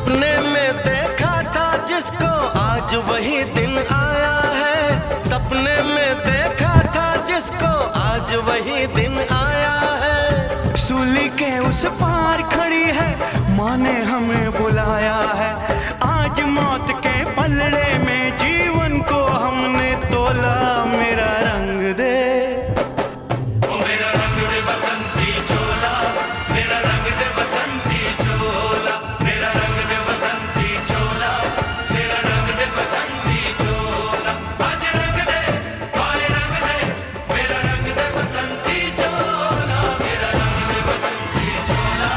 सपने में देखा था जिसको आज वही दिन आया है। सपने में देखा था जिसको आज वही दिन आया है। सूली के उस पार खड़ी है, माँ ने हमें बुलाया है। आज मौत के पलड़े में जीवन को हमने तोला। मेरा रंग दे, ओ मेरा रंग दे बसंती चोला, मेरा रंग दे बसंती चोला, मेरा रंग दे बसंती चोला, मेरा रंग दे बसंती चोला। आज रंग दे, हाय रंग दे, मेरा रंग दे बसंती चोला, मेरा रंग दे बसंती चोला,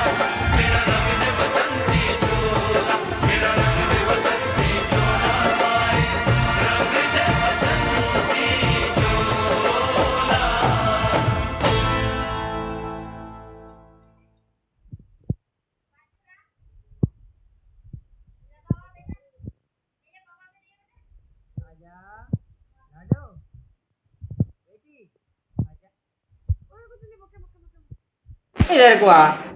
मेरा रंग दे बसंती चोला, मेरा रंग दे बसंती चोला, हाय रंग दे बसंती चोला। इधर को आ।